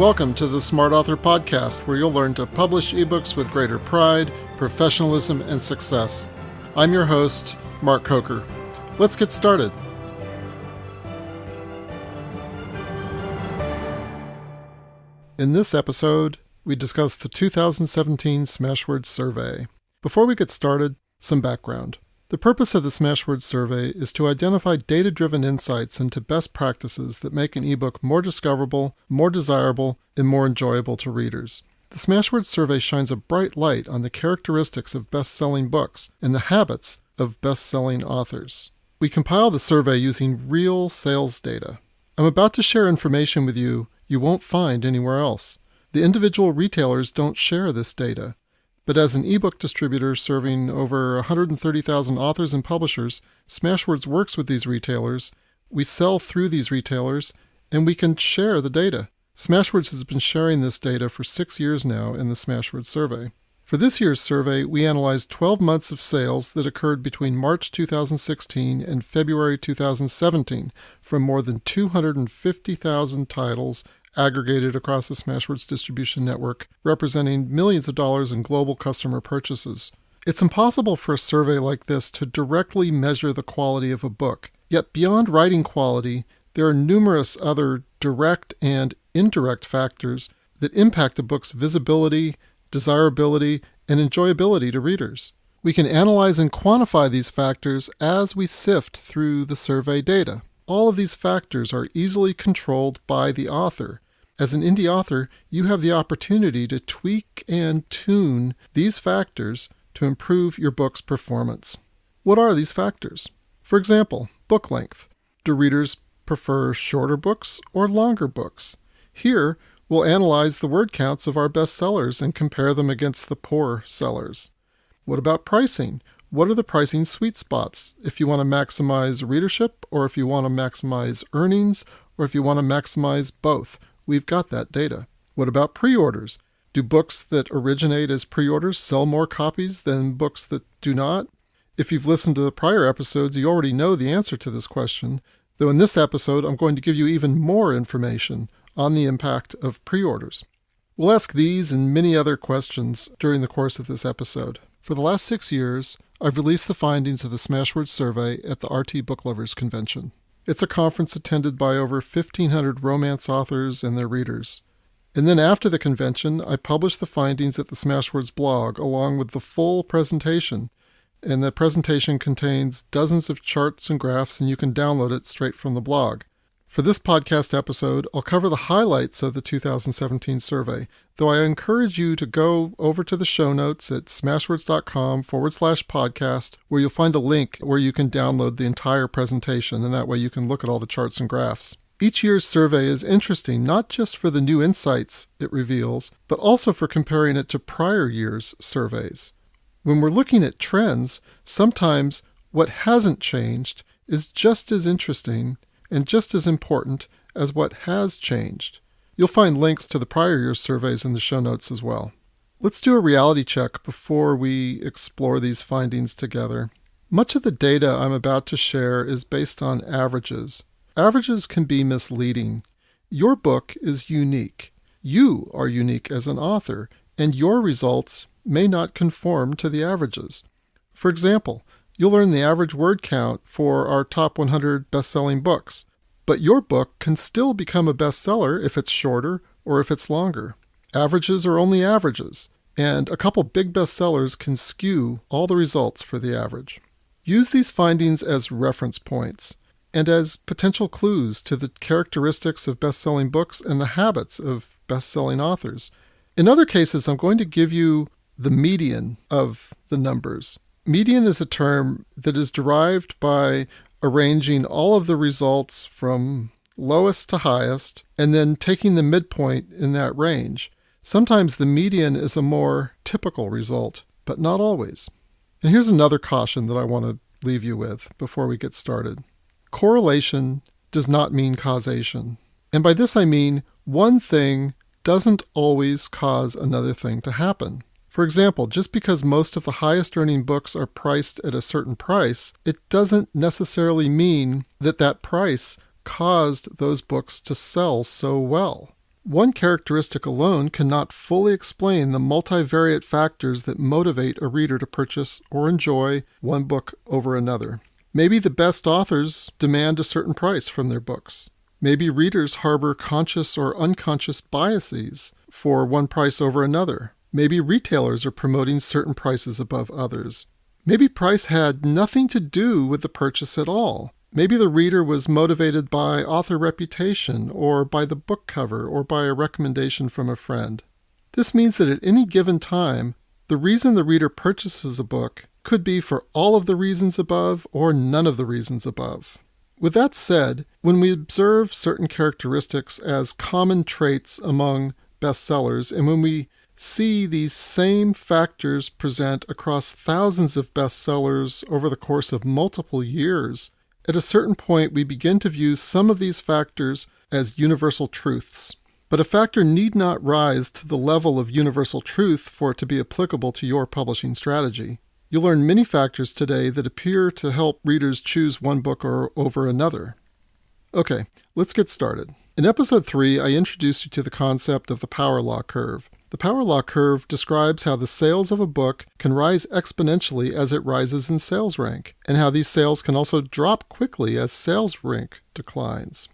Welcome to the Smart Author Podcast, where you'll learn to publish ebooks with greater pride, professionalism, and success. I'm your host, Mark Coker. Let's get started. In this episode, we discuss the 2017 Smashwords Survey. Before we get started, some background. The purpose of the Smashwords Survey is to identify data-driven insights into best practices that make an ebook more discoverable, more desirable, and more enjoyable to readers. The Smashwords Survey shines a bright light on the characteristics of best-selling books and the habits of best-selling authors. We compile the survey using real sales data. I'm about to share information with you won't find anywhere else. The individual retailers don't share this data. But as an ebook distributor serving over 130,000 authors and publishers, Smashwords works with these retailers, we sell through these retailers, and we can share the data. Smashwords has been sharing this data for 6 years now in the Smashwords Survey. For this year's survey, we analyzed 12 months of sales that occurred between March 2016 and February 2017 from more than 250,000 titles aggregated across the Smashwords distribution network, representing millions of dollars in global customer purchases. It's impossible for a survey like this to directly measure the quality of a book. Yet beyond writing quality, there are numerous other direct and indirect factors that impact a book's visibility, desirability, and enjoyability to readers. We can analyze and quantify these factors as we sift through the survey data. All of these factors are easily controlled by the author. As an indie author, you have the opportunity to tweak and tune these factors to improve your book's performance. What are these factors? For example, book length. Do readers prefer shorter books or longer books? Here, we'll analyze the word counts of our best sellers and compare them against the poor sellers. What about pricing? What are the pricing sweet spots if you want to maximize readership, or if you want to maximize earnings, or if you want to maximize both? We've got that data. What about pre-orders? Do books that originate as pre-orders sell more copies than books that do not? If you've listened to the prior episodes, you already know the answer to this question, though in this episode I'm going to give you even more information on the impact of pre-orders. We'll ask these and many other questions during the course of this episode. For the last 6 years, I've released the findings of the Smashwords Survey at the RT Book Lovers Convention. It's a conference attended by over 1,500 romance authors and their readers. And then after the convention, I published the findings at the Smashwords blog along with the full presentation. And the presentation contains dozens of charts and graphs, and you can download it straight from the blog. For this podcast episode, I'll cover the highlights of the 2017 survey, though I encourage you to go over to the show notes at smashwords.com/podcast, where you'll find a link where you can download the entire presentation, and that way you can look at all the charts and graphs. Each year's survey is interesting, not just for the new insights it reveals, but also for comparing it to prior years' surveys. When we're looking at trends, sometimes what hasn't changed is just as interesting and just as important as what has changed. You'll find links to the prior year's surveys in the show notes as well. Let's do a reality check before we explore these findings together. Much of the data I'm about to share is based on averages. Averages can be misleading. Your book is unique. You are unique as an author, and your results may not conform to the averages. For example, you'll learn the average word count for our top 100 best-selling books, but your book can still become a bestseller if it's shorter or if it's longer. Averages are only averages, and a couple big bestsellers can skew all the results for the average. Use these findings as reference points and as potential clues to the characteristics of best-selling books and the habits of best-selling authors. In other cases, I'm going to give you the median of the numbers. Median is a term that is derived by arranging all of the results from lowest to highest and then taking the midpoint in that range. Sometimes the median is a more typical result, but not always. And here's another caution that I want to leave you with before we get started. Correlation does not mean causation. And by this I mean one thing doesn't always cause another thing to happen. For example, just because most of the highest earning books are priced at a certain price, it doesn't necessarily mean that that price caused those books to sell so well. One characteristic alone cannot fully explain the multivariate factors that motivate a reader to purchase or enjoy one book over another. Maybe the best authors demand a certain price from their books. Maybe readers harbor conscious or unconscious biases for one price over another. Maybe retailers are promoting certain prices above others. Maybe price had nothing to do with the purchase at all. Maybe the reader was motivated by author reputation, or by the book cover, or by a recommendation from a friend. This means that at any given time, the reason the reader purchases a book could be for all of the reasons above or none of the reasons above. With that said, when we observe certain characteristics as common traits among bestsellers, and when we see these same factors present across thousands of bestsellers over the course of multiple years, at a certain point we begin to view some of these factors as universal truths. But a factor need not rise to the level of universal truth for it to be applicable to your publishing strategy. You'll learn many factors today that appear to help readers choose one book over another. Okay, let's get started. In episode 3, I introduced you to the concept of the power law curve. The power law curve describes how the sales of a book can rise exponentially as it rises in sales rank, and how these sales can also drop quickly as sales rank declines.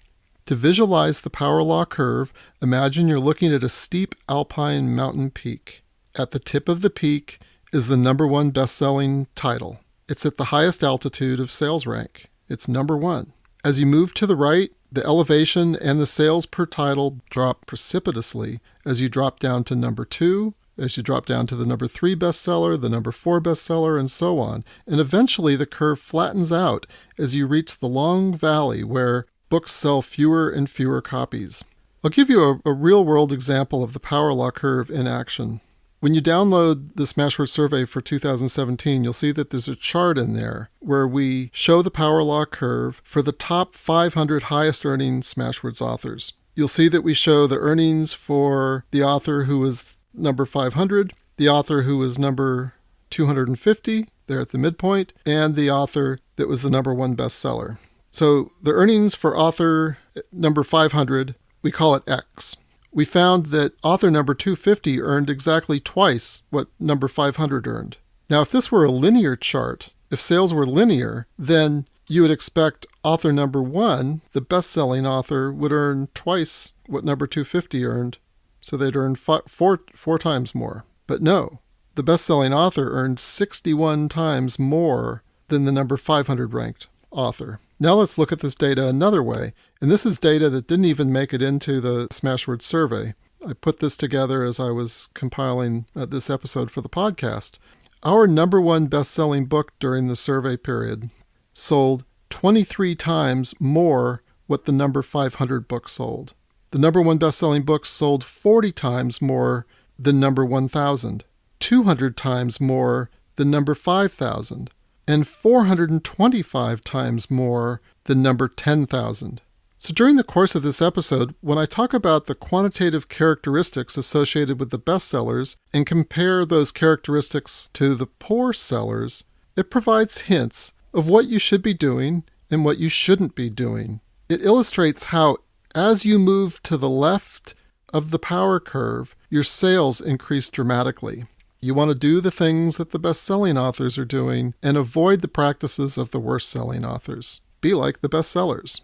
To visualize the power law curve, imagine you're looking at a steep alpine mountain peak. At the tip of the peak is the number one best-selling title. It's at the highest altitude of sales rank. It's number one. As you move to the right, the elevation and the sales per title drop precipitously as you drop down to number 2, as you drop down to the number 3 bestseller, the number 4 bestseller, and so on. And eventually the curve flattens out as you reach the long valley where books sell fewer and fewer copies. I'll give you a real-world example of the power law curve in action. When you download the Smashwords Survey for 2017, you'll see that there's a chart in there where we show the power law curve for the top 500 highest earning Smashwords authors. You'll see that we show the earnings for the author who was number 500, the author who was number 250, there at the midpoint, and the author that was the number one bestseller. So the earnings for author number 500, we call it X. We found that author number 250 earned exactly twice what number 500 earned. Now, if this were a linear chart, if sales were linear, then you would expect author number 1, the best-selling author, would earn twice what number 250 earned, so they'd earn four times more. But no, the best-selling author earned 61 times more than the number 500 ranked author. Now let's look at this data another way. And this is data that didn't even make it into the Smashwords Survey. I put this together as I was compiling this episode for the podcast. Our number one best-selling book during the survey period sold 23 times more what the number 500 book sold. The number one best-selling book sold 40 times more than number 1,000, 200 times more than number 5,000, and 425 times more than number 10,000. So during the course of this episode, when I talk about the quantitative characteristics associated with the bestsellers and compare those characteristics to the poor sellers, it provides hints of what you should be doing and what you shouldn't be doing. It illustrates how, as you move to the left of the power curve, your sales increase dramatically. You want to do the things that the best-selling authors are doing and avoid the practices of the worst-selling authors. Be like the bestsellers.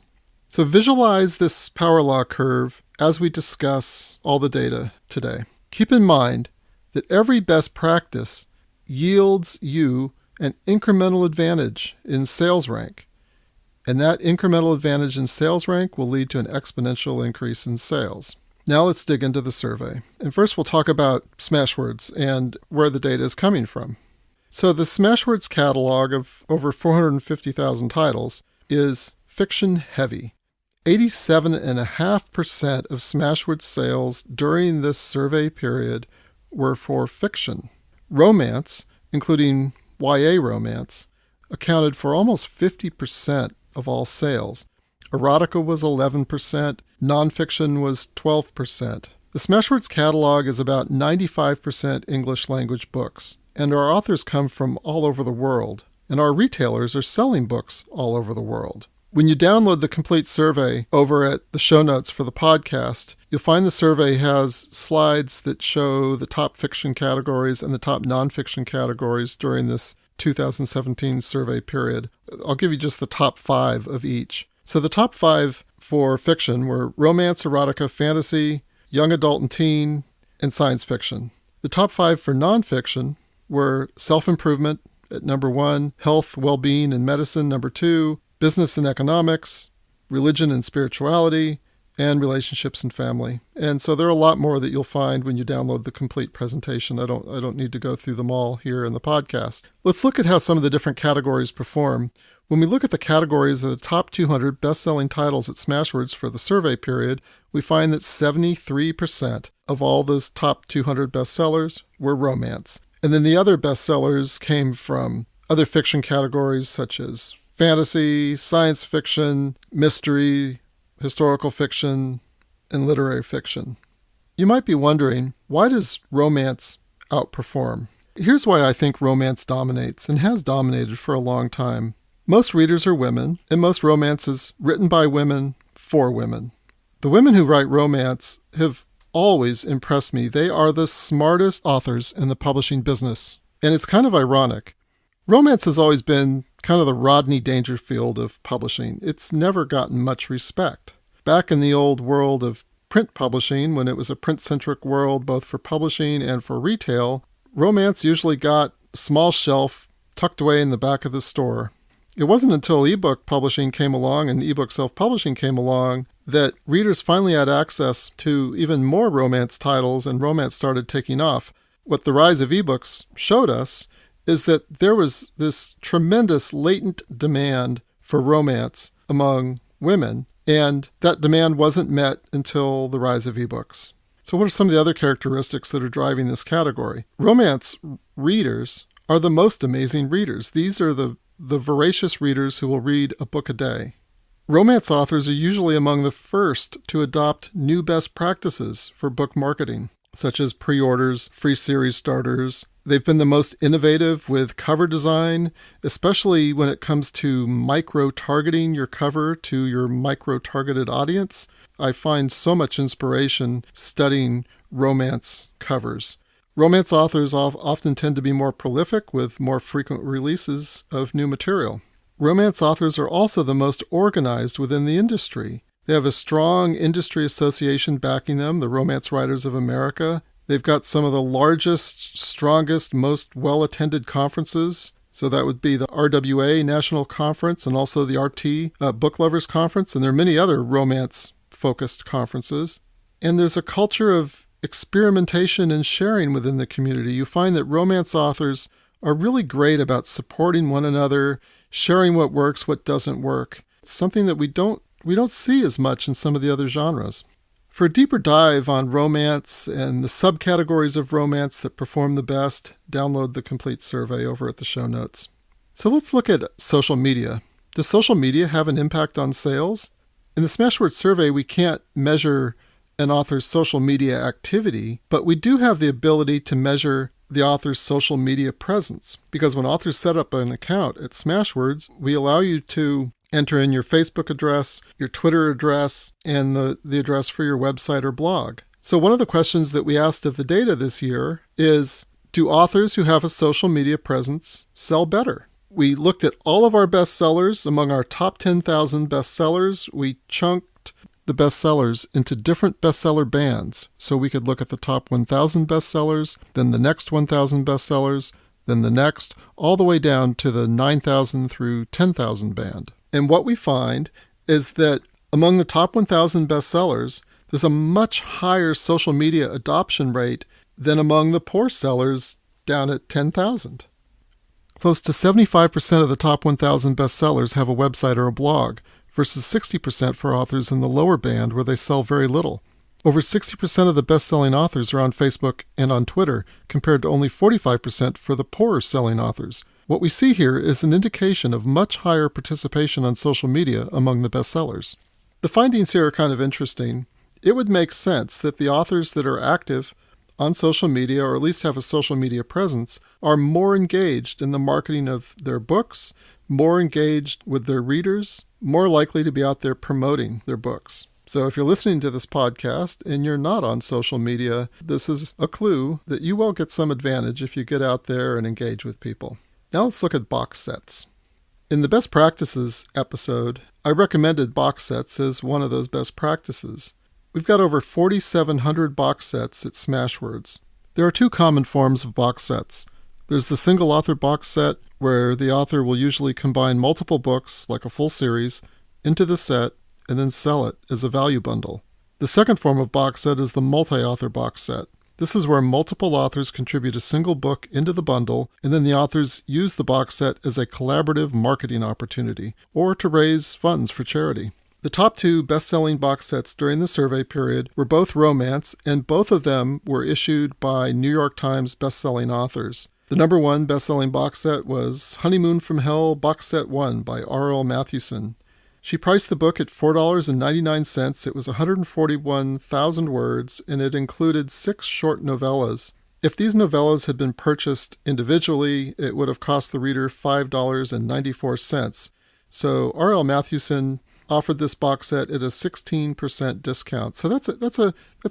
So visualize this power law curve as we discuss all the data today. Keep in mind that every best practice yields you an incremental advantage in sales rank, and that incremental advantage in sales rank will lead to an exponential increase in sales. Now let's dig into the survey. And first we'll talk about Smashwords and where the data is coming from. So the Smashwords catalog of over 450,000 titles is fiction heavy. 87.5% of Smashwords sales during this survey period were for fiction. Romance, including YA romance, accounted for almost 50% of all sales. Erotica was 11%, nonfiction was 12%. The Smashwords catalog is about 95% English language books, and our authors come from all over the world, and our retailers are selling books all over the world. When you download the complete survey over at the show notes for the podcast, you'll find the survey has slides that show the top fiction categories and the top nonfiction categories during this 2017 survey period. I'll give you just the top 5 of each. So the top 5 for fiction were romance, erotica, fantasy, young adult and teen, and science fiction. The top 5 for nonfiction were self-improvement at number 1, health, well-being, and medicine, number 2, business and economics, religion and spirituality, and relationships and family. And so there are a lot more that you'll find when you download the complete presentation. I don't need to go through them all here in the podcast. Let's look at how some of the different categories perform. When we look at the categories of the top 200 best-selling titles at Smashwords for the survey period, we find that 73% of all those top 200 bestsellers were romance. And then the other bestsellers came from other fiction categories such as fantasy, science fiction, mystery, historical fiction, and literary fiction. You might be wondering, why does romance outperform? Here's why I think romance dominates and has dominated for a long time. Most readers are women, and most romance is written by women for women. The women who write romance have always impressed me. They are the smartest authors in the publishing business. And it's kind of ironic. Romance has always been kind of the Rodney Dangerfield of publishing. It's never gotten much respect. Back in the old world of print publishing, when it was a print-centric world both for publishing and for retail, romance usually got a small shelf tucked away in the back of the store. It wasn't until ebook publishing came along and ebook self-publishing came along that readers finally had access to even more romance titles and romance started taking off. What the rise of ebooks showed us is that there was this tremendous latent demand for romance among women, and that demand wasn't met until the rise of ebooks. So what are some of the other characteristics that are driving this category? Romance readers are the most amazing readers. These are the voracious readers who will read a book a day. Romance authors are usually among the first to adopt new best practices for book marketing, such as pre-orders, free series starters. They've been the most innovative with cover design, especially when it comes to micro-targeting your cover to your micro-targeted audience. I find so much inspiration studying romance covers. Romance authors often tend to be more prolific with more frequent releases of new material. Romance authors are also the most organized within the industry. They have a strong industry association backing them, the Romance Writers of America. They've got some of the largest, strongest, most well-attended conferences. So that would be the RWA National Conference and also the RT Book Lovers Conference. And there are many other romance-focused conferences. And there's a culture of experimentation and sharing within the community. You find that romance authors are really great about supporting one another, sharing what works, what doesn't work. It's something that we don't see as much in some of the other genres. For a deeper dive on romance and the subcategories of romance that perform the best, download the complete survey over at the show notes. So let's look at social media. Does social media have an impact on sales? In the Smashwords survey, we can't measure an author's social media activity, but we do have the ability to measure the author's social media presence. Because when authors set up an account at Smashwords, we allow you to enter in your Facebook address, your Twitter address, and the address for your website or blog. So one of the questions that we asked of the data this year is, do authors who have a social media presence sell better? We looked at all of our bestsellers. Among our top 10,000 bestsellers, we chunked the bestsellers into different bestseller bands. So we could look at the top 1,000 bestsellers, then the next 1,000 bestsellers, then the next, all the way down to the 9,000 through 10,000 band. And what we find is that among the top 1,000 bestsellers, there's a much higher social media adoption rate than among the poor sellers down at 10,000. Close to 75% of the top 1,000 bestsellers have a website or a blog, versus 60% for authors in the lower band where they sell very little. Over 60% of the best-selling authors are on Facebook and on Twitter, compared to only 45% for the poorer-selling authors. What we see here is an indication of much higher participation on social media among the bestsellers. The findings here are kind of interesting. It would make sense that the authors that are active on social media, or at least have a social media presence, are more engaged in the marketing of their books, more engaged with their readers, more likely to be out there promoting their books. So if you're listening to this podcast and you're not on social media, this is a clue that you will get some advantage if you get out there and engage with people. Now let's look at box sets. In the Best Practices episode, I recommended box sets as one of those best practices. We've got over 4,700 box sets at Smashwords. There are two common forms of box sets. There's the single author box set, where the author will usually combine multiple books, like a full series, into the set and then sell it as a value bundle. The second form of box set is the multi-author box set. This is where multiple authors contribute a single book into the bundle, and then the authors use the box set as a collaborative marketing opportunity or to raise funds for charity. The top two best-selling box sets during the survey period were both romance, and both of them were issued by New York Times best-selling authors. The number one best-selling box set was Honeymoon from Hell Box Set 1 by R.L. Mathewson. She priced the book at $4.99. It was 141,000 words, and it included 6 short novellas. If these novellas had been purchased individually, it would have cost the reader $5.94. So R.L. Mathewson offered this box set at a 16% discount. So that's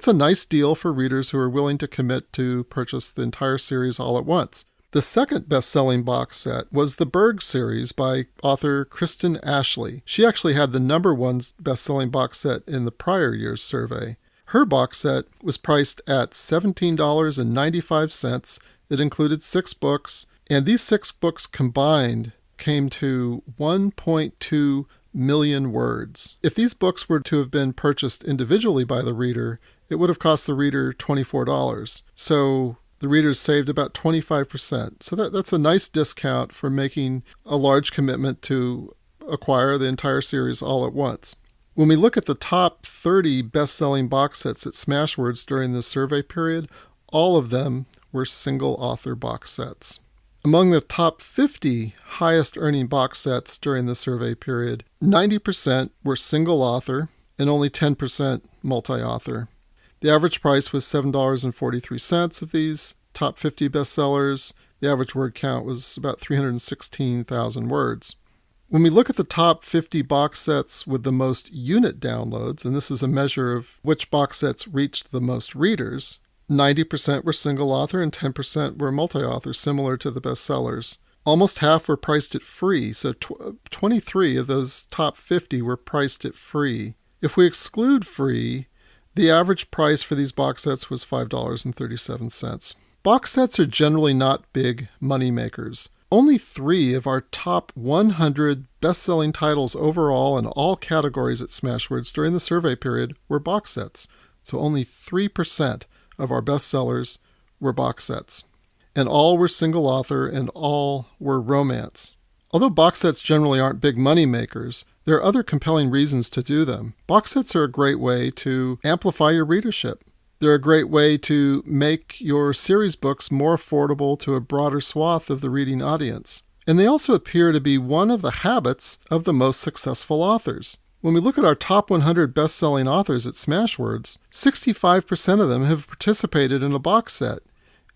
a nice deal for readers who are willing to commit to purchase the entire series all at once. The second best-selling box set was the Berg series by author Kristen Ashley. She actually had the number one best-selling box set in the prior year's survey. Her box set was priced at $17.95. It included 6 books, and these 6 books combined came to 1.2 million words. If these books were to have been purchased individually by the reader, it would have cost the reader $24. So the readers saved about 25%. So that's a nice discount for making a large commitment to acquire the entire series all at once. When we look at the top 30 best-selling box sets at Smashwords during the survey period, all of them were single-author box sets. Among the top 50 highest-earning box sets during the survey period, 90% were single-author and only 10% multi-author. The average price was $7.43 of these top 50 bestsellers. The average word count was about 316,000 words. When we look at the top 50 box sets with the most unit downloads, and this is a measure of which box sets reached the most readers, 90% were single author and 10% were multi-author, similar to the bestsellers. Almost half were priced at free, so 23 of those top 50 were priced at free. If we exclude free, the average price for these box sets was $5.37. Box sets are generally not big money makers. Only 3 of our top 100 best-selling titles overall in all categories at Smashwords during the survey period were box sets. So only 3% of our bestsellers were box sets. And all were single author and all were romance. Although box sets generally aren't big money makers, there are other compelling reasons to do them. Box sets are a great way to amplify your readership. They're a great way to make your series books more affordable to a broader swath of the reading audience. And they also appear to be one of the habits of the most successful authors. When we look at our top 100 best-selling authors at Smashwords, 65% of them have participated in a box set.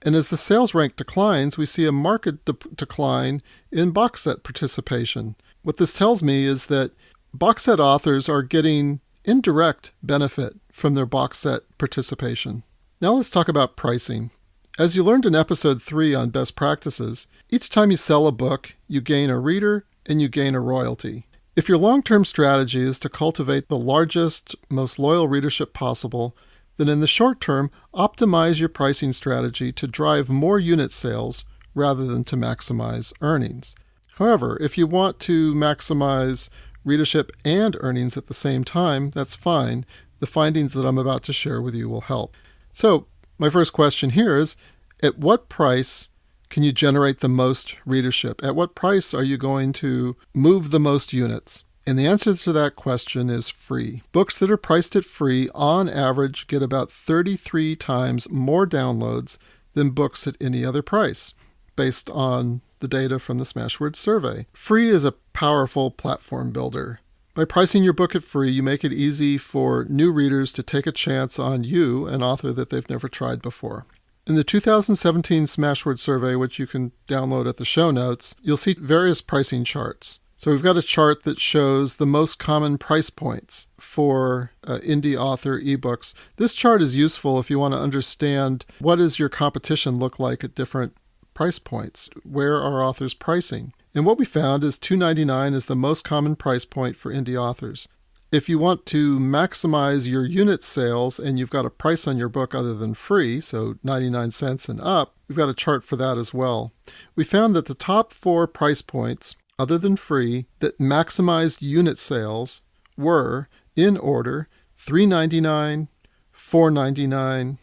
And as the sales rank declines, we see a marked decline in box set participation. What this tells me is that box set authors are getting indirect benefit from their box set participation. Now let's talk about pricing. As you learned in episode 3 on best practices, each time you sell a book, you gain a reader and you gain a royalty. If your long-term strategy is to cultivate the largest, most loyal readership possible, then in the short term, optimize your pricing strategy to drive more unit sales rather than to maximize earnings. However, if you want to maximize readership and earnings at the same time, that's fine. The findings that I'm about to share with you will help. So, my first question here is, at what price can you generate the most readership? At what price are you going to move the most units? And the answer to that question is free. Books that are priced at free, on average, get about 33 times more downloads than books at any other price, based on the data from the Smashwords survey. Free is a powerful platform builder. By pricing your book at free, you make it easy for new readers to take a chance on you, an author that they've never tried before. In the 2017 Smashwords survey, which you can download at the show notes, you'll see various pricing charts. So we've got a chart that shows the most common price points for indie author ebooks. This chart is useful if you want to understand what does your competition look like at different price points. Where are authors pricing? And what we found is $2.99 is the most common price point for indie authors. If you want to maximize your unit sales and you've got a price on your book other than free, so 99 cents and up, we've got a chart for that as well. We found that the top 4 price points other than free that maximized unit sales were, in order, $3.99, $4.99,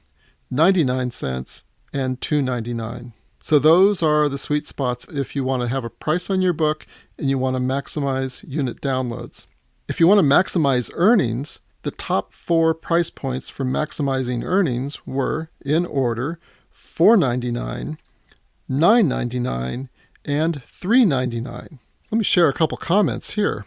99 cents, and $2.99. So those are the sweet spots if you want to have a price on your book and you want to maximize unit downloads. If you want to maximize earnings, the top 4 price points for maximizing earnings were, in order, $4.99, $9.99, and $3.99. So let me share a couple comments here.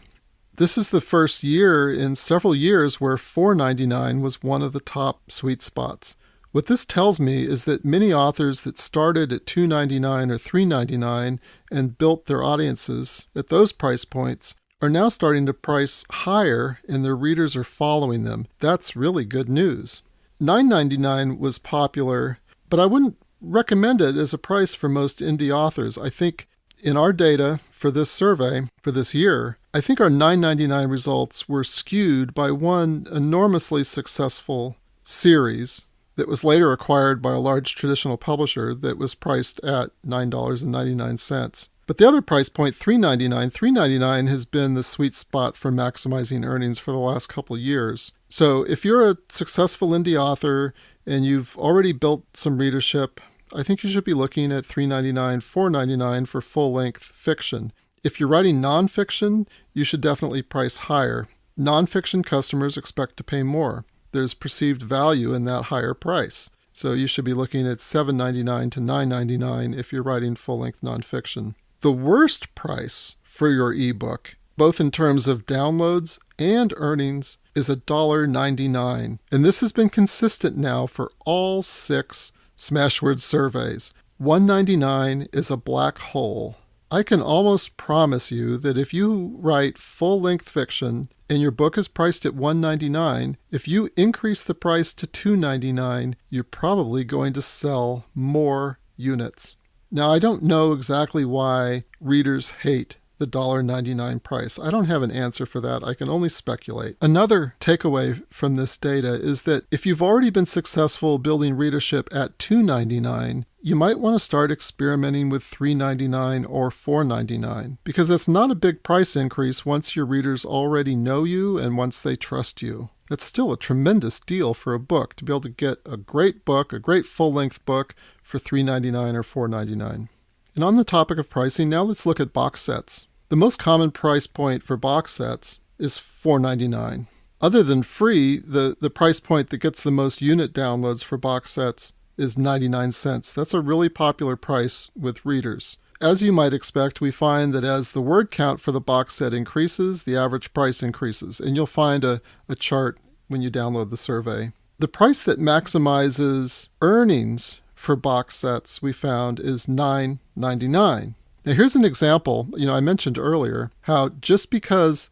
This is the first year in several years where $4.99 was one of the top sweet spots. What this tells me is that many authors that started at $2.99 or $3.99 and built their audiences at those price points are now starting to price higher and their readers are following them. That's really good news. $9.99 was popular, but I wouldn't recommend it as a price for most indie authors. I think in our data for this survey, for this year, I think our $9.99 results were skewed by one enormously successful series that was later acquired by a large traditional publisher that was priced at $9.99. But the other price point, $3.99 has been the sweet spot for maximizing earnings for the last couple of years. So if you're a successful indie author and you've already built some readership, I think you should be looking at $3.99, $4.99 for full-length fiction. If you're writing nonfiction, you should definitely price higher. Nonfiction customers expect to pay more. There's perceived value in that higher price. So you should be looking at $7.99 to $9.99 if you're writing full-length nonfiction. The worst price for your ebook, both in terms of downloads and earnings, is $1.99. And this has been consistent now for all 6 Smashwords surveys. $1.99 is a black hole. I can almost promise you that if you write full-length fiction and your book is priced at $1.99, if you increase the price to $2.99, you're probably going to sell more units. Now, I don't know exactly why readers hate the $1.99 price. I don't have an answer for that. I can only speculate. Another takeaway from this data is that if you've already been successful building readership at $2.99, you might want to start experimenting with $3.99 or $4.99 because that's not a big price increase once your readers already know you and once they trust you. That's still a tremendous deal for a book to be able to get a great book, a great full-length book for $3.99 or $4.99. And on the topic of pricing, now let's look at box sets. The most common price point for box sets is $4.99. Other than free, the price point that gets the most unit downloads for box sets is 99 cents. That's a really popular price with readers. As you might expect, we find that as the word count for the box set increases, the average price increases. And you'll find a chart when you download the survey. The price that maximizes earnings for box sets, we found, is $9.99. Now here's an example. I mentioned earlier how just because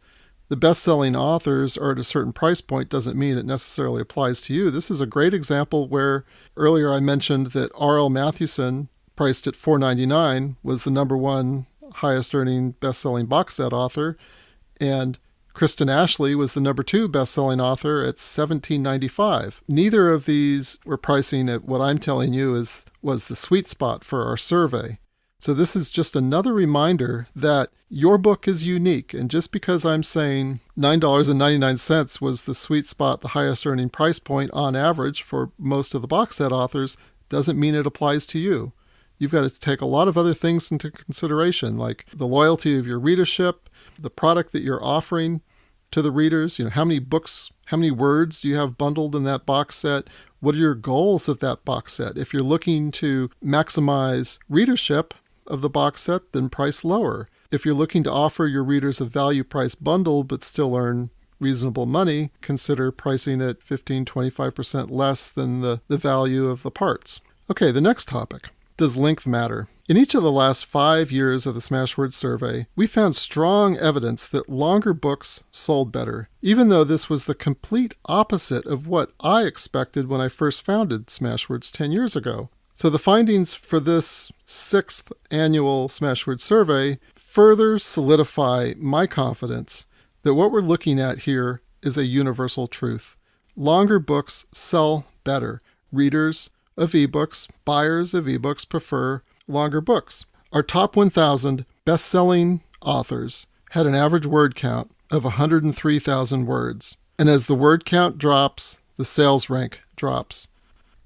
the best-selling authors are at a certain price point doesn't mean it necessarily applies to you. This is a great example where earlier I mentioned that R.L. Matthewson, priced at $4.99, was the number 1 highest-earning best-selling box set author, and Kristen Ashley was the number 2 best-selling author at $17.95. Neither of these were pricing at what I'm telling you was the sweet spot for our survey. So this is just another reminder that your book is unique, and just because I'm saying $9.99 was the sweet spot, the highest earning price point on average for most of the box set authors, doesn't mean it applies to you. You've got to take a lot of other things into consideration, like the loyalty of your readership, the product that you're offering to the readers, how many books, how many words do you have bundled in that box set? What are your goals of that box set? If you're looking to maximize readership of the box set, then price lower. If you're looking to offer your readers a value price bundle but still earn reasonable money, consider pricing at 15-25% less than the value of the parts. Okay, the next topic. does length matter? In each of the last 5 years of the Smashwords Survey, we found strong evidence that longer books sold better, even though this was the complete opposite of what I expected when I first founded Smashwords 10 years ago. So the findings for this 6th annual Smashwords Survey further solidify my confidence that what we're looking at here is a universal truth. Longer books sell better. Readers of ebooks, buyers of ebooks prefer longer books. Our top 1,000 best-selling authors had an average word count of 103,000 words. And as the word count drops, the sales rank drops.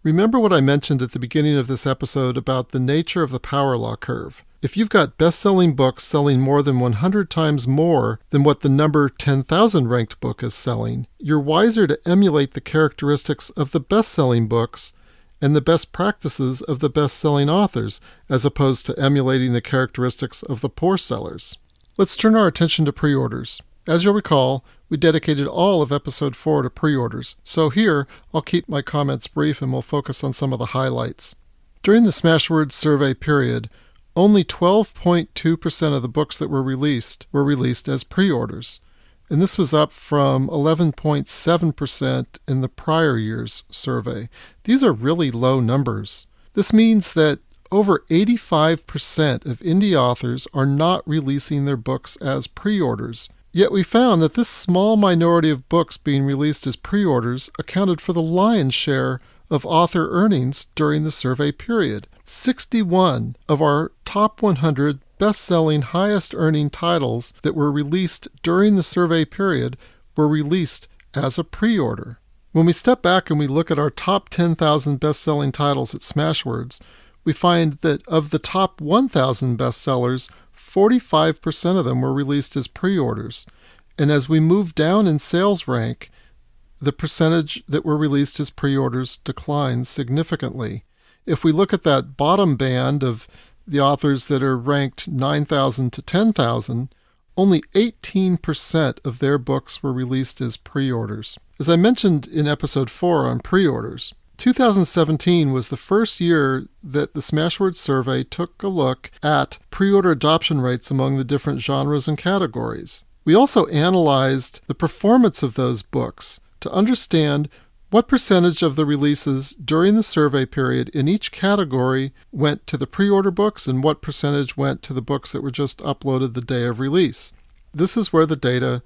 Remember what I mentioned at the beginning of this episode about the nature of the power law curve. If you've got best-selling books selling more than 100 times more than what the number 10,000 ranked book is selling, you're wiser to emulate the characteristics of the best-selling books and the best practices of the best-selling authors, as opposed to emulating the characteristics of the poor sellers. Let's turn our attention to pre-orders. As you'll recall, we dedicated all of episode 4 to pre-orders, so here I'll keep my comments brief and we'll focus on some of the highlights. During the Smashwords survey period, only 12.2% of the books that were released as pre-orders, and this was up from 11.7% in the prior year's survey. These are really low numbers. This means that over 85% of indie authors are not releasing their books as pre-orders. Yet we found that this small minority of books being released as pre-orders accounted for the lion's share of author earnings during the survey period. 61 of our top 100 best-selling, highest-earning titles that were released during the survey period were released as a pre-order. When we step back and we look at our top 10,000 best-selling titles at Smashwords, we find that of the top 1,000 bestsellers, 45% of them were released as pre-orders. And as we move down in sales rank, the percentage that were released as pre-orders declines significantly. If we look at that bottom band of the authors that are ranked 9,000 to 10,000, only 18% of their books were released as pre-orders. As I mentioned in episode 4 on pre-orders, 2017 was the first year that the Smashwords survey took a look at pre-order adoption rates among the different genres and categories. We also analyzed the performance of those books to understand what percentage of the releases during the survey period in each category went to the pre-order books and what percentage went to the books that were just uploaded the day of release. This is where the data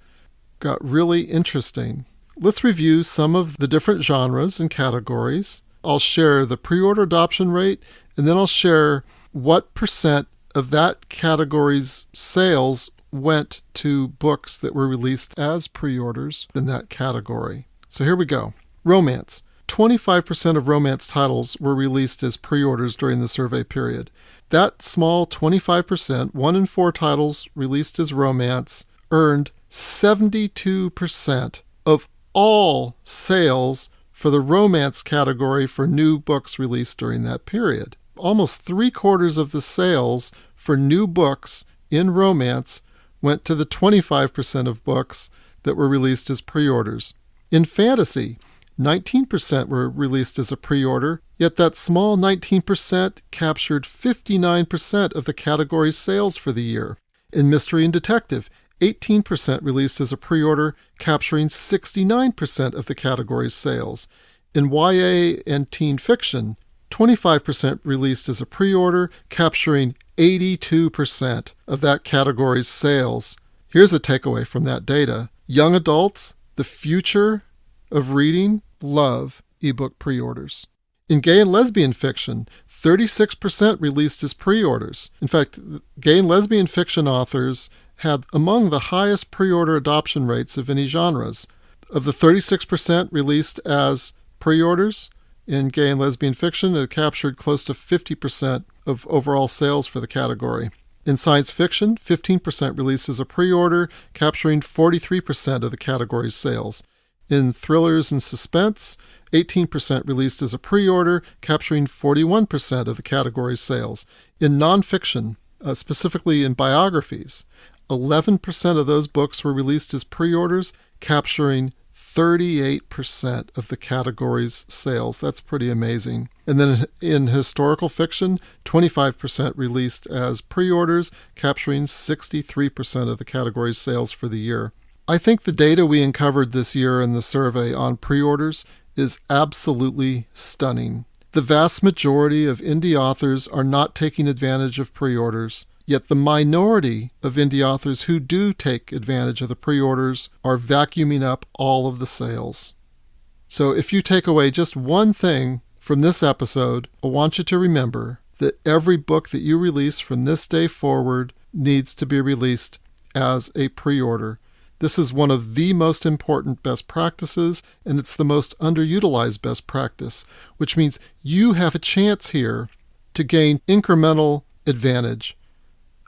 got really interesting. Let's review some of the different genres and categories. I'll share the pre-order adoption rate, and then I'll share what percent of that category's sales went to books that were released as pre-orders in that category. So here we go. Romance. 25% of romance titles were released as pre-orders during the survey period. That small 25%, 1 in 4 titles released as romance, earned 72% of all sales for the romance category for new books released during that period. Almost 3/4 of the sales for new books in romance went to the 25% of books that were released as pre-orders. In fantasy, 19% were released as a pre-order, yet that small 19% captured 59% of the category's sales for the year. In mystery and detective, 18% released as a pre-order, capturing 69% of the category's sales. In YA and teen fiction, 25% released as a pre-order, capturing 82% of that category's sales. Here's a takeaway from that data. Young adults, the future of reading, love ebook pre-orders. In gay and lesbian fiction, 36% released as pre-orders. In fact, gay and lesbian fiction authors had among the highest pre-order adoption rates of any genres. Of the 36% released as pre-orders in gay and lesbian fiction, it captured close to 50% of overall sales for the category. In science fiction, 15% released as a pre-order, capturing 43% of the category's sales. In thrillers and suspense, 18% released as a pre-order, capturing 41% of the category's sales. In nonfiction, specifically in biographies, 11% of those books were released as pre-orders, capturing 38% of the category's sales. That's pretty amazing. And then in historical fiction, 25% released as pre-orders, capturing 63% of the category's sales for the year. I think the data we uncovered this year in the survey on pre-orders is absolutely stunning. The vast majority of indie authors are not taking advantage of pre-orders, yet the minority of indie authors who do take advantage of the pre-orders are vacuuming up all of the sales. So if you take away just one thing from this episode, I want you to remember that every book that you release from this day forward needs to be released as a pre-order. This is one of the most important best practices, and it's the most underutilized best practice, which means you have a chance here to gain incremental advantage,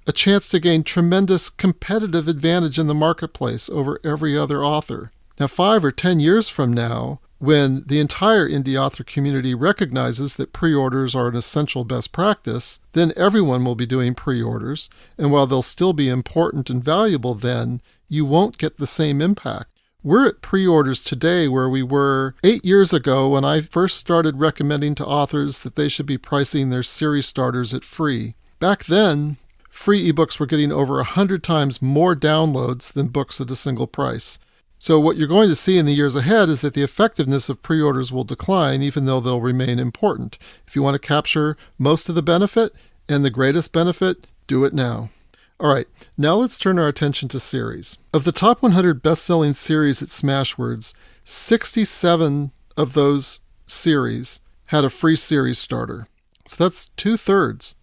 a chance to gain tremendous competitive advantage in the marketplace over every other author. Now, 5 or 10 years from now, when the entire indie author community recognizes that pre-orders are an essential best practice, then everyone will be doing pre-orders, and while they'll still be important and valuable then, you won't get the same impact. We're at pre-orders today where we were 8 years ago when I first started recommending to authors that they should be pricing their series starters at free. Back then, free ebooks were getting over 100 times more downloads than books at a single price. So what you're going to see in the years ahead is that the effectiveness of pre-orders will decline, even though they'll remain important. If you want to capture most of the benefit and the greatest benefit, do it now. All right, now let's turn our attention to series. Of the top 100 best-selling series at Smashwords, 67 of those series had a free series starter. So that's two-thirds.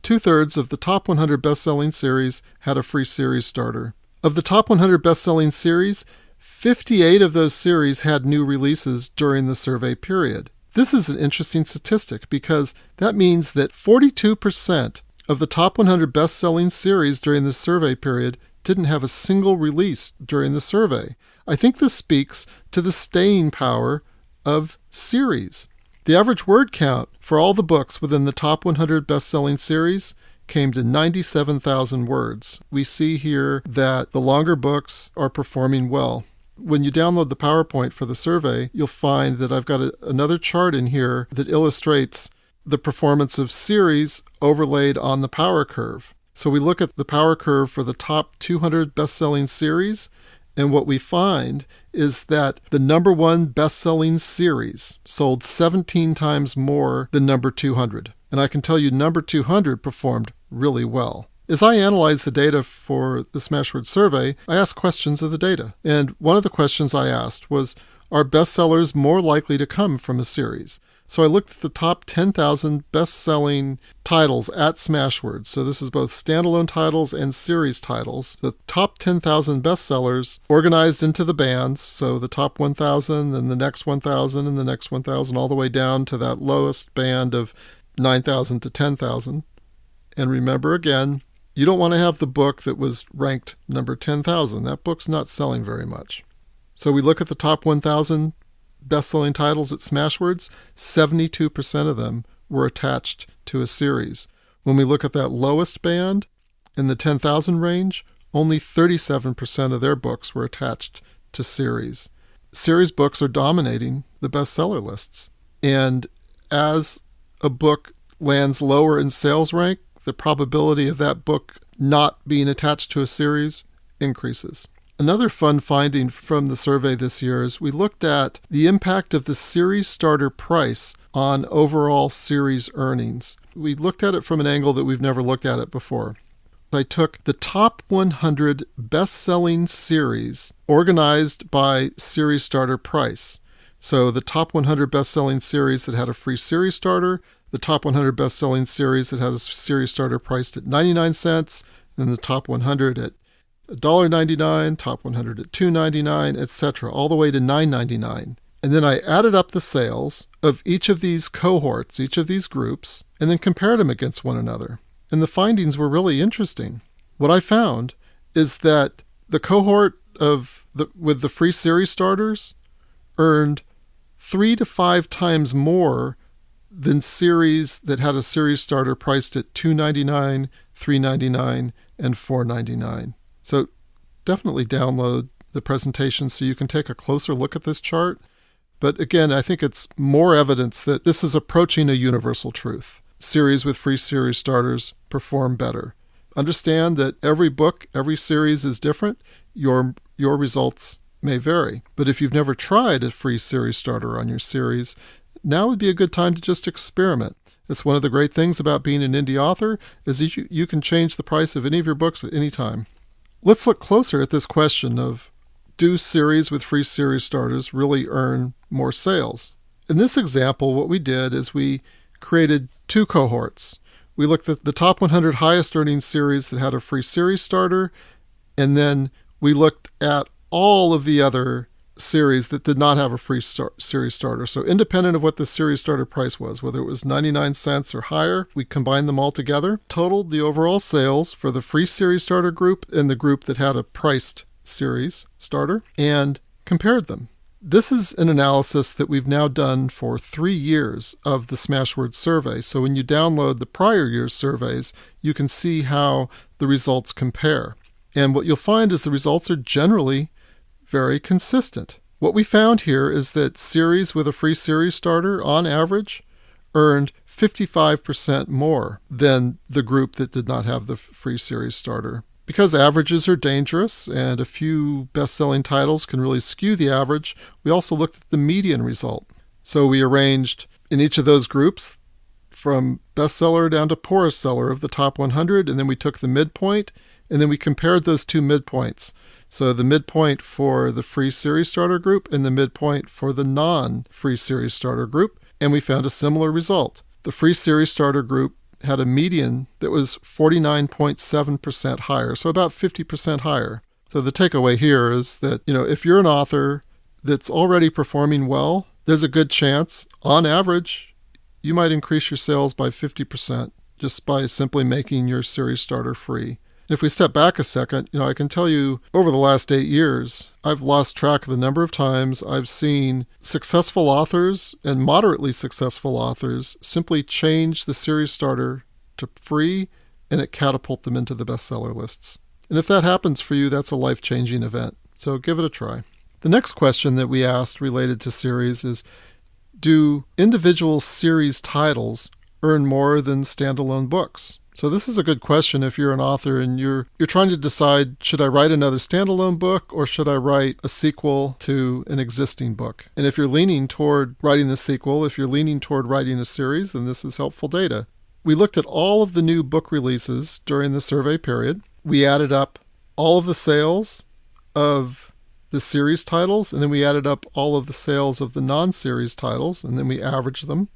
Two-thirds of the top 100 best-selling series had a free series starter. Of the top 100 best-selling series, 58 of those series had new releases during the survey period. This is an interesting statistic because that means that 42% of the top 100 best-selling series during the survey period didn't have a single release during the survey. I think this speaks to the staying power of series. The average word count for all the books within the top 100 best-selling series came to 97,000 words. We see here that the longer books are performing well. When you download the PowerPoint for the survey, you'll find that I've got another chart in here that illustrates the performance of series overlaid on the power curve. So we look at the power curve for the top 200 best-selling series, and what we find is that the number one best-selling series sold 17 times more than number 200. And I can tell you number 200 performed really well. As I analyzed the data for the Smashwords survey, I asked questions of the data. And one of the questions I asked was, are bestsellers more likely to come from a series? So I looked at the top 10,000 best-selling titles at Smashwords. So this is both standalone titles and series titles. The top 10,000 bestsellers organized into the bands. So the top 1,000, then the next 1,000, and the next 1,000, all the way down to that lowest band of 9,000 to 10,000. And remember again, you don't want to have the book that was ranked number 10,000. That book's not selling very much. So we look at the top 1,000 best-selling titles at Smashwords, 72% of them were attached to a series. When we look at that lowest band in the 10,000 range, only 37% of their books were attached to series. Series books are dominating the bestseller lists. And as a book lands lower in sales rank, the probability of that book not being attached to a series increases. Another fun finding from the survey this year is we looked at the impact of the series starter price on overall series earnings. We looked at it from an angle that we've never looked at it before. I took the top 100 best-selling series organized by series starter price. So the top 100 best-selling series that had a free series starter, the top 100 best-selling series that has a series starter priced at 99 cents, then the top 100 at $1.99, top 100 at $2.99, etc., all the way to $9.99. And then I added up the sales of each of these cohorts, each of these groups, and then compared them against one another. And the findings were really interesting. What I found is that the cohort with the free series starters earned 3 to 5 times more than series that had a series starter priced at $2.99, $3.99, and $4.99. So definitely download the presentation so you can take a closer look at this chart. But again, I think it's more evidence that this is approaching a universal truth. Series with free series starters perform better. Understand that every book, every series is different. Your results may vary. But if you've never tried a free series starter on your series, now would be a good time to just experiment. It's one of the great things about being an indie author is you can change the price of any of your books at any time. Let's look closer at this question of, do series with free series starters really earn more sales? In this example, what we did is we created two cohorts. We looked at the top 100 highest earning series that had a free series starter, and then we looked at all of the other series that did not have a free series starter. So independent of what the series starter price was, whether it was 99 cents or higher, we combined them all together, totaled the overall sales for the free series starter group and the group that had a priced series starter, and compared them. This is an analysis that we've now done for 3 years of the Smashwords Survey. So when you download the prior year's surveys, you can see how the results compare. And what you'll find is the results are generally very consistent. What we found here is that series with a free series starter, on average, earned 55% more than the group that did not have the free series starter. Because averages are dangerous and a few best-selling titles can really skew the average, we also looked at the median result. So we arranged in each of those groups from bestseller down to poorest seller of the top 100, and then we took the midpoint, and then we compared those two midpoints. So the midpoint for the free series starter group and the midpoint for the non-free series starter group, and we found a similar result. The free series starter group had a median that was 49.7% higher, so about 50% higher. So the takeaway here is that, if you're an author that's already performing well, there's a good chance, on average, you might increase your sales by 50% just by simply making your series starter free. If we step back a second, I can tell you over the last 8 years, I've lost track of the number of times I've seen successful authors and moderately successful authors simply change the series starter to free and it catapult them into the bestseller lists. And if that happens for you, that's a life-changing event. So give it a try. The next question that we asked related to series is, do individual series titles earn more than standalone books? So this is a good question if you're an author and you're trying to decide, should I write another standalone book or should I write a sequel to an existing book? And if you're leaning toward writing the sequel, if you're leaning toward writing a series, then this is helpful data. We looked at all of the new book releases during the survey period. We added up all of the sales of the series titles, and then we added up all of the sales of the non-series titles, and then we averaged them.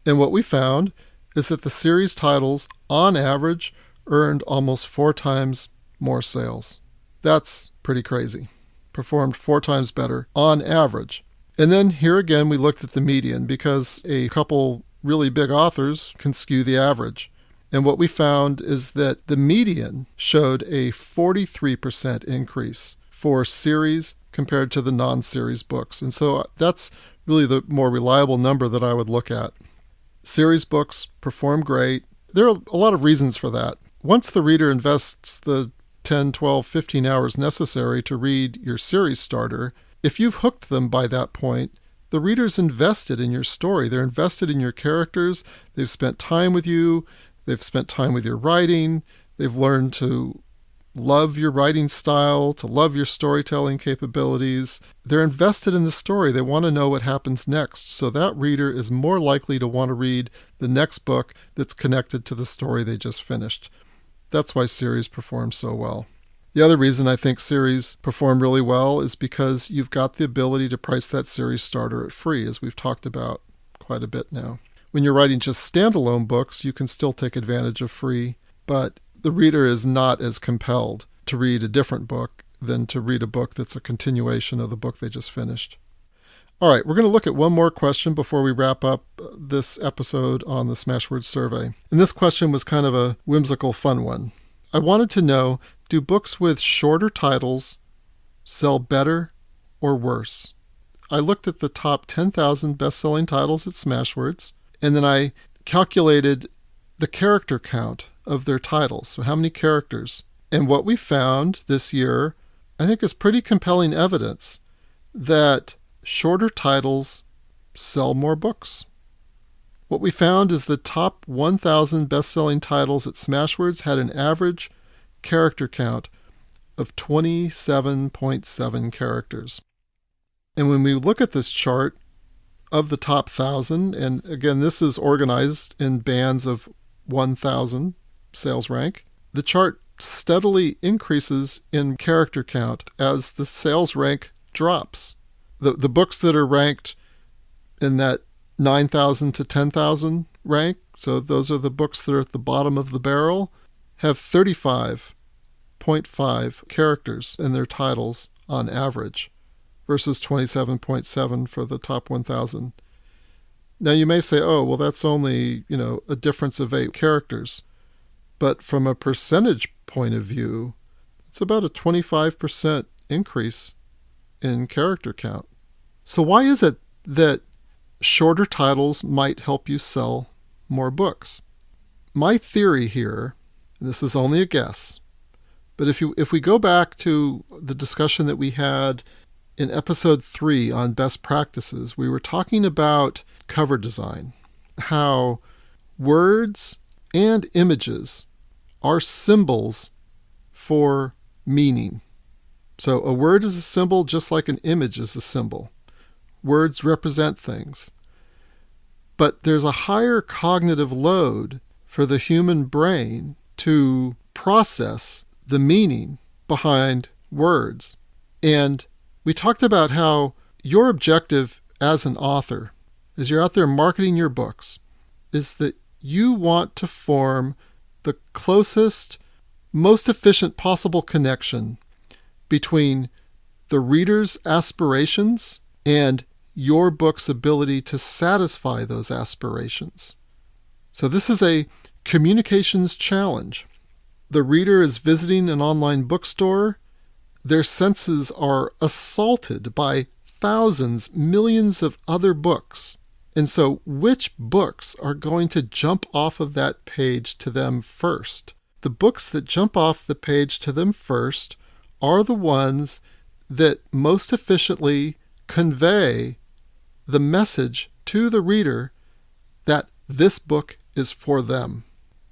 And what we found is that the series titles, on average, earned almost 4 times more sales. That's pretty crazy. Performed 4 times better on average. And then here again, we looked at the median because a couple really big authors can skew the average. And what we found is that the median showed a 43% increase for series compared to the non-series books. And so that's really the more reliable number that I would look at. Series books perform great. There are a lot of reasons for that. Once the reader invests the 10, 12, 15 hours necessary to read your series starter, if you've hooked them by that point, the reader's invested in your story. They're invested in your characters. They've spent time with you. They've spent time with your writing. They've learned to love your writing style, to love your storytelling capabilities. They're invested in the story. They want to know what happens next. So that reader is more likely to want to read the next book that's connected to the story they just finished. That's why series perform so well. The other reason I think series perform really well is because you've got the ability to price that series starter at free, as we've talked about quite a bit now. When you're writing just standalone books, you can still take advantage of free, but the reader is not as compelled to read a different book than to read a book that's a continuation of the book they just finished. All right, we're going to look at one more question before we wrap up this episode on the Smashwords Survey. And this question was kind of a whimsical, fun one. I wanted to know, do books with shorter titles sell better or worse? I looked at the top 10,000 best-selling titles at Smashwords, and then I calculated the character count of their titles. So how many characters? And what we found this year I think is pretty compelling evidence that shorter titles sell more books. What we found is the top 1,000 best-selling titles at Smashwords had an average character count of 27.7 characters. And when we look at this chart of the top 1,000, and again, this is organized in bands of 1,000 sales rank, the chart steadily increases in character count as the sales rank drops. The books that are ranked in that 9,000 to 10,000 rank, so those are the books that are at the bottom of the barrel, have 35.5 characters in their titles on average versus 27.7 for the top 1,000. Now you may say, oh, well, that's only, a difference of 8 characters. But from a percentage point of view, it's about a 25% increase in character count. So why is it that shorter titles might help you sell more books? My theory here, and this is only a guess, but if we go back to the discussion that we had in episode 3 on best practices, we were talking about cover design, how words and images are symbols for meaning. So a word is a symbol just like an image is a symbol. Words represent things. But there's a higher cognitive load for the human brain to process the meaning behind words. And we talked about how your objective as an author, as you're out there marketing your books, is that you want to form the closest, most efficient possible connection between the reader's aspirations and your book's ability to satisfy those aspirations. So this is a communications challenge. The reader is visiting an online bookstore. Their senses are assaulted by thousands, millions of other books. And so which books are going to jump off of that page to them first? The books that jump off the page to them first are the ones that most efficiently convey the message to the reader that this book is for them.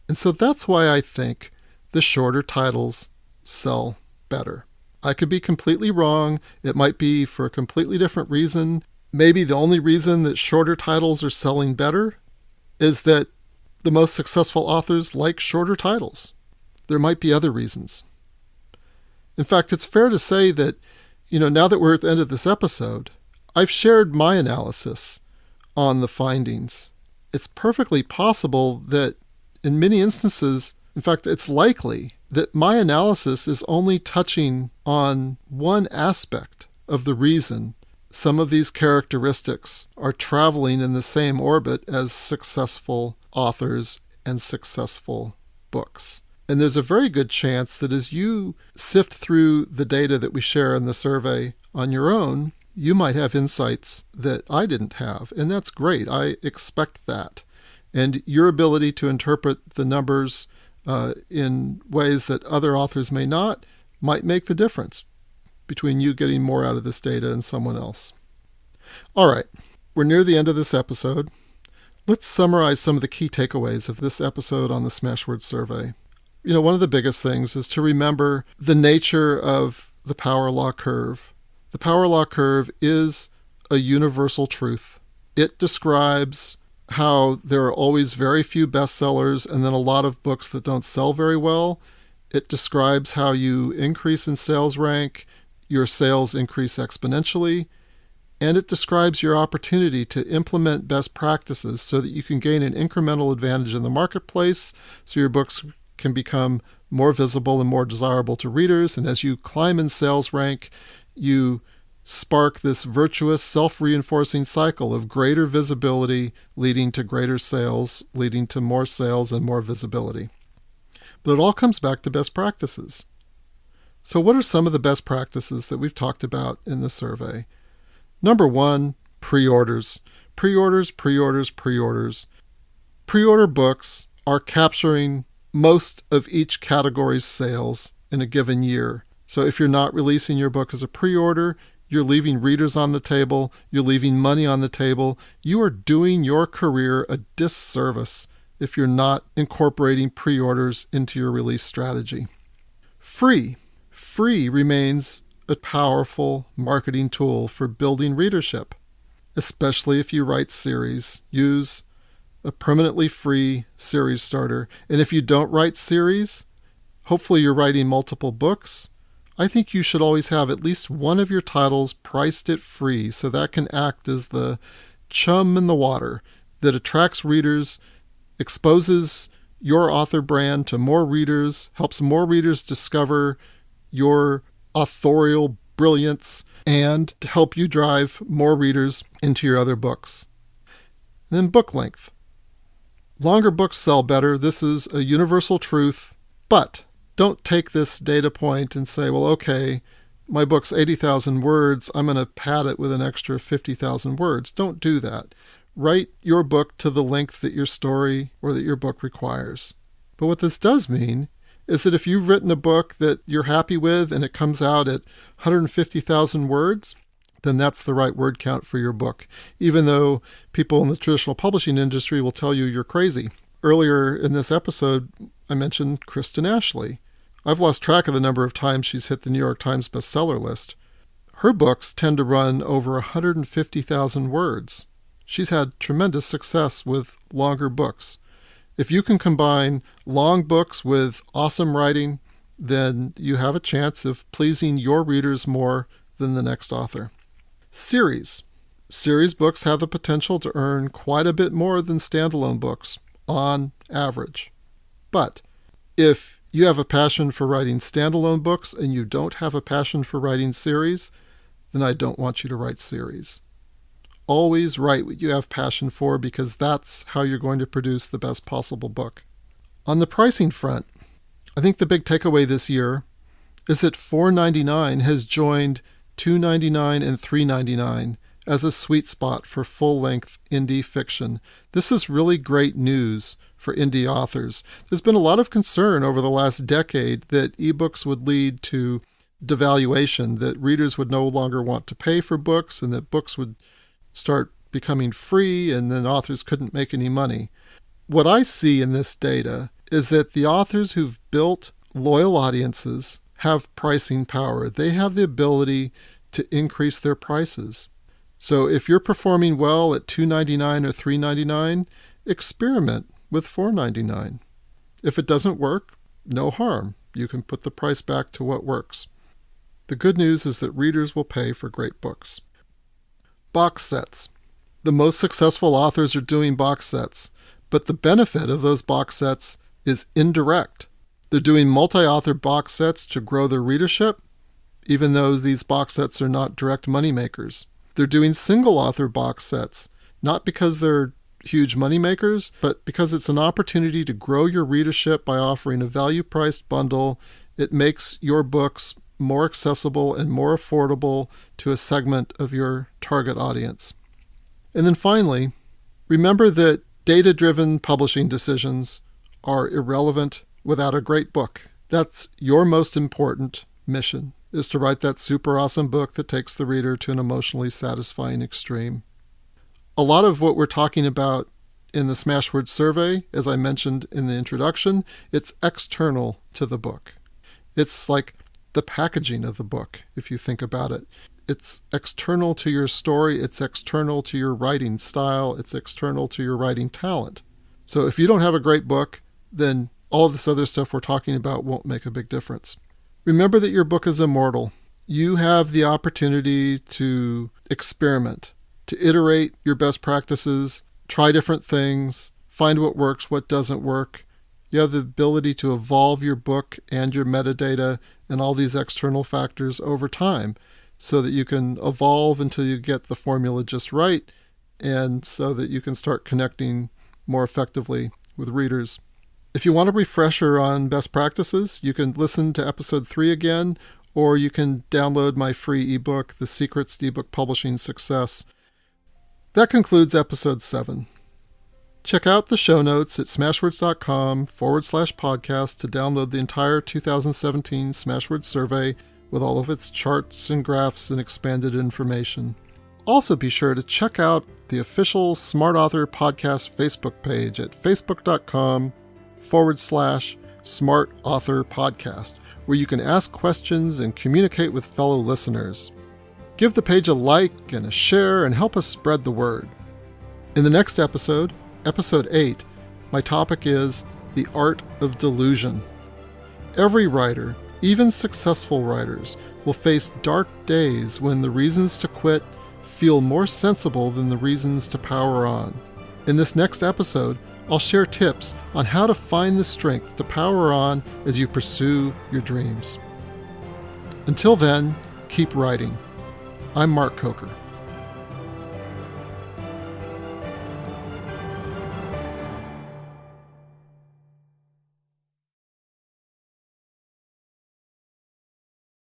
And so that's why I think the shorter titles sell better. I could be completely wrong. It might be for a completely different reason. Maybe the only reason that shorter titles are selling better is that the most successful authors like shorter titles. There might be other reasons. In fact, it's fair to say that, now that we're at the end of this episode, I've shared my analysis on the findings. It's perfectly possible that in many instances, in fact, it's likely that my analysis is only touching on one aspect of the reason some of these characteristics are traveling in the same orbit as successful authors and successful books. And there's a very good chance that as you sift through the data that we share in the survey on your own, you might have insights that I didn't have. And that's great. I expect that. And your ability to interpret the numbers in ways that other authors may not might make the difference between you getting more out of this data and someone else. All right, we're near the end of this episode. Let's summarize some of the key takeaways of this episode on the Smashwords Survey. One of the biggest things is to remember the nature of the power law curve. The power law curve is a universal truth. It describes how there are always very few bestsellers and then a lot of books that don't sell very well. It describes how you increase in sales rank, your sales increase exponentially, and it describes your opportunity to implement best practices so that you can gain an incremental advantage in the marketplace so your books can become more visible and more desirable to readers. And as you climb in sales rank, you spark this virtuous self-reinforcing cycle of greater visibility leading to greater sales, leading to more sales and more visibility. But it all comes back to best practices. So what are some of the best practices that we've talked about in the survey? Number 1, pre-orders. Pre-orders. Pre-order books are capturing most of each category's sales in a given year. So if you're not releasing your book as a pre-order, you're leaving readers on the table, you're leaving money on the table. You are doing your career a disservice if you're not incorporating pre-orders into your release strategy. Free. Free remains a powerful marketing tool for building readership, especially if you write series. Use a permanently free series starter. And if you don't write series, hopefully you're writing multiple books. I think you should always have at least one of your titles priced at free, so that can act as the chum in the water that attracts readers, exposes your author brand to more readers, helps more readers discover your authorial brilliance, and to help you drive more readers into your other books. And then book length. Longer books sell better. This is a universal truth, but don't take this data point and say, well, okay, my book's 80,000 words. I'm going to pad it with an extra 50,000 words. Don't do that. Write your book to the length that your story or that your book requires. But what this does mean is that if you've written a book that you're happy with and it comes out at 150,000 words, then that's the right word count for your book, even though people in the traditional publishing industry will tell you you're crazy. Earlier in this episode, I mentioned Kristen Ashley. I've lost track of the number of times she's hit the New York Times bestseller list. Her books tend to run over 150,000 words. She's had tremendous success with longer books. If you can combine long books with awesome writing, then you have a chance of pleasing your readers more than the next author. Series. Series books have the potential to earn quite a bit more than standalone books, on average. But if you have a passion for writing standalone books and you don't have a passion for writing series, then I don't want you to write series. Always write what you have passion for, because that's how you're going to produce the best possible book. On the pricing front, I think the big takeaway this year is that $4.99 has joined $2.99 and $3.99 as a sweet spot for full-length indie fiction. This is really great news for indie authors. There's been a lot of concern over the last decade that ebooks would lead to devaluation, that readers would no longer want to pay for books, and that books would start becoming free, and then authors couldn't make any money. What I see in this data is that the authors who've built loyal audiences have pricing power. They have the ability to increase their prices. So if you're performing well at $2.99 or $3.99, experiment with $4.99. If it doesn't work, no harm. You can put the price back to what works. The good news is that readers will pay for great books. Box sets. The most successful authors are doing box sets, but the benefit of those box sets is indirect. They're doing multi-author box sets to grow their readership, even though these box sets are not direct moneymakers. They're doing single-author box sets, not because they're huge moneymakers, but because it's an opportunity to grow your readership by offering a value-priced bundle. It makes your books more accessible and more affordable to a segment of your target audience. And then finally, remember that data-driven publishing decisions are irrelevant without a great book. That's your most important mission, is to write that super awesome book that takes the reader to an emotionally satisfying extreme. A lot of what we're talking about in the Smashwords Survey, as I mentioned in the introduction, it's external to the book. It's like the packaging of the book, if you think about it. It's external to your story, it's external to your writing style, it's external to your writing talent. So if you don't have a great book, then all of this other stuff we're talking about won't make a big difference. Remember that your book is immortal. You have the opportunity to experiment, to iterate your best practices, try different things, find what works, what doesn't work. You have the ability to evolve your book and your metadata and all these external factors over time so that you can evolve until you get the formula just right, and so that you can start connecting more effectively with readers. If you want a refresher on best practices, you can listen to episode 3 again, or you can download my free ebook, The Secrets to Ebook Publishing Success. That concludes episode 7. Check out the show notes at smashwords.com/podcast to download the entire 2017 Smashwords Survey with all of its charts and graphs and expanded information. Also be sure to check out the official Smart Author Podcast Facebook page at facebook.com/Smart Author Podcast, where you can ask questions and communicate with fellow listeners. Give the page a like and a share and help us spread the word. In the next episode, episode 8, my topic is the art of delusion. Every writer, even successful writers, will face dark days when the reasons to quit feel more sensible than the reasons to power on. In this next episode, I'll share tips on how to find the strength to power on as you pursue your dreams. Until then, keep writing. I'm Mark Coker.